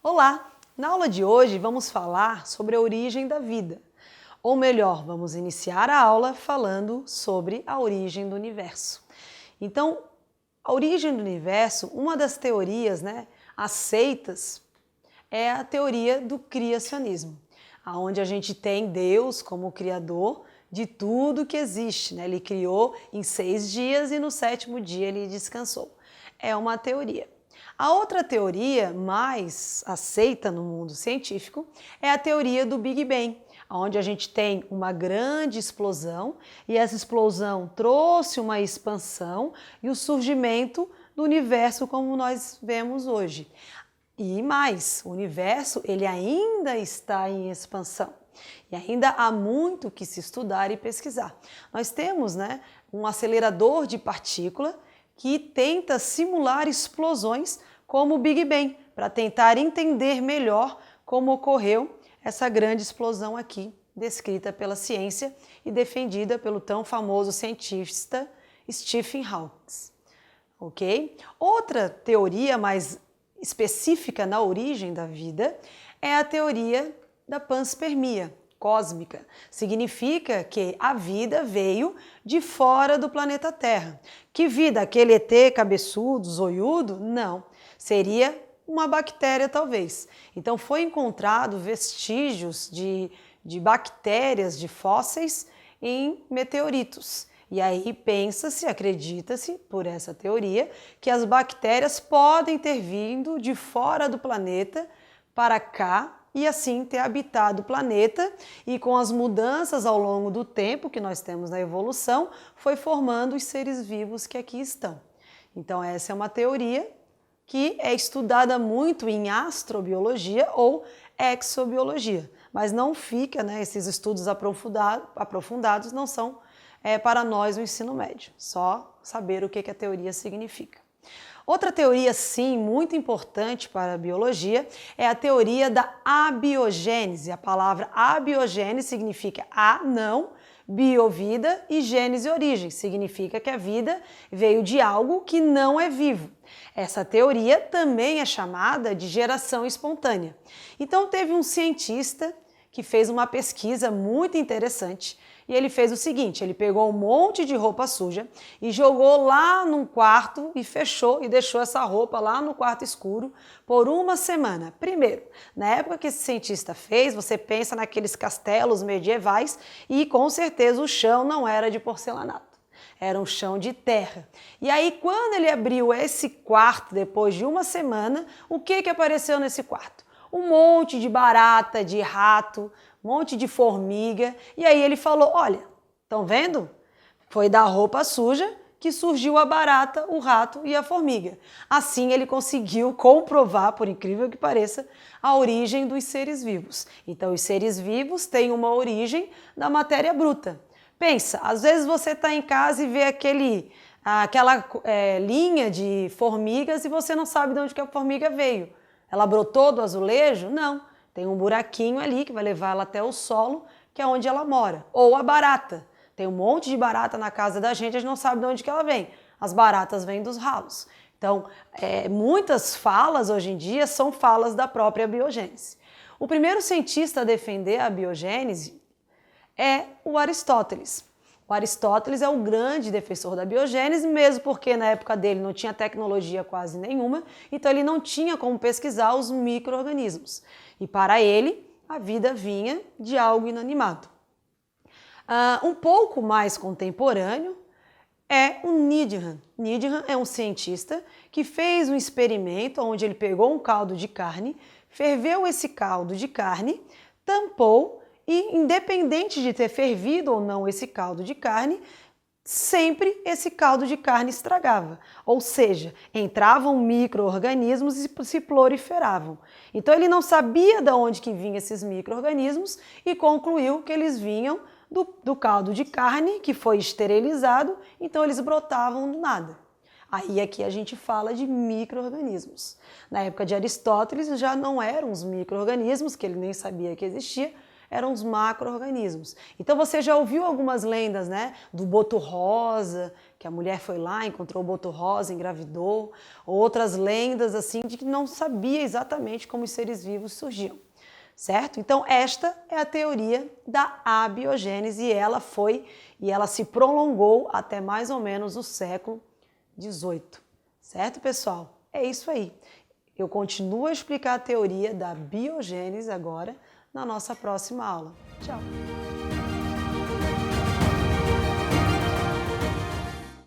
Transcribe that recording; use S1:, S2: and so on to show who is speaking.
S1: Olá! Na aula de hoje vamos falar sobre a origem da vida. Ou melhor, vamos iniciar a aula falando sobre a origem do universo. Então, a origem do universo, uma das teorias aceitas é a teoria do criacionismo, onde a gente tem Deus como criador de tudo que existe. Ele criou em 6 dias e no 7º dia ele descansou. É uma teoria. A outra teoria mais aceita no mundo científico é a teoria do Big Bang, onde a gente tem uma grande explosão e essa explosão trouxe uma expansão e o surgimento do universo como nós vemos hoje. E mais, o universo ele ainda está em expansão e ainda há muito que se estudar e pesquisar. Nós temos um acelerador de partícula que tenta simular explosões como o Big Bang, para tentar entender melhor como ocorreu essa grande explosão aqui, descrita pela ciência e defendida pelo tão famoso cientista Stephen Hawking. Ok? Outra teoria mais específica na origem da vida é a teoria da panspermia cósmica. Significa que a vida veio de fora do planeta Terra. Que vida? Aquele ET cabeçudo, zoiudo? Não. Seria uma bactéria talvez. Então foi encontrado vestígios de bactérias, de fósseis em meteoritos. E aí pensa-se, acredita-se, por essa teoria, que as bactérias podem ter vindo de fora do planeta para cá e assim ter habitado o planeta e com as mudanças ao longo do tempo que nós temos na evolução, foi formando os seres vivos que aqui estão. Então essa é uma teoria que é estudada muito em astrobiologia ou exobiologia, mas não fica, esses estudos aprofundados não são para nós o ensino médio, só saber o que a teoria significa. Outra teoria, sim, muito importante para a biologia é a teoria da abiogênese. A palavra abiogênese significa não, biovida e gênese origem. Significa que a vida veio de algo que não é vivo. Essa teoria também é chamada de geração espontânea. Então teve um cientista que fez uma pesquisa muito interessante e ele fez o seguinte, ele pegou um monte de roupa suja e jogou lá num quarto e fechou e deixou essa roupa lá no quarto escuro por uma semana. Primeiro, na época que esse cientista fez, você pensa naqueles castelos medievais e com certeza o chão não era de porcelanato. Era um chão de terra. E aí, quando ele abriu esse quarto depois de uma semana, o que apareceu nesse quarto? Um monte de barata, de rato, um monte de formiga. E aí ele falou, olha, estão vendo? Foi da roupa suja que surgiu a barata, o rato e a formiga. Assim ele conseguiu comprovar, por incrível que pareça, a origem dos seres vivos. Então os seres vivos têm uma origem da matéria bruta. Pensa, às vezes você está em casa e vê aquela linha de formigas e você não sabe de onde que a formiga veio. Ela brotou do azulejo? Não. Tem um buraquinho ali que vai levar ela até o solo, que é onde ela mora. Ou a barata. Tem um monte de barata na casa da gente, a gente não sabe de onde que ela vem. As baratas vêm dos ralos. Então, muitas falas hoje em dia são falas da própria biogênese. O primeiro cientista a defender a biogênese é o Aristóteles. O Aristóteles é o grande defensor da biogênese, mesmo porque na época dele não tinha tecnologia quase nenhuma, então ele não tinha como pesquisar os micro-organismos. E para ele, a vida vinha de algo inanimado. Um pouco mais contemporâneo é o Needham. Needham é um cientista que fez um experimento onde ele pegou um caldo de carne, ferveu esse caldo de carne, tampou e, independente de ter fervido ou não esse caldo de carne, sempre esse caldo de carne estragava. Ou seja, entravam micro-organismos e se proliferavam. Então ele não sabia de onde que vinham esses micro-organismos e concluiu que eles vinham do caldo de carne, que foi esterilizado, então eles brotavam do nada. Aí aqui a gente fala de micro-organismos. Na época de Aristóteles já não eram os micro-organismos, que ele nem sabia que existia, eram os macro-organismos. Então você já ouviu algumas lendas, né? Do boto rosa, que a mulher foi lá, encontrou o boto rosa, engravidou, ou outras lendas assim de que não sabia exatamente como os seres vivos surgiam. Certo? Então esta é a teoria da abiogênese e ela se prolongou até mais ou menos o século XVIII. Certo, pessoal? É isso aí. Eu continuo a explicar a teoria da biogênese agora na nossa próxima aula. Tchau!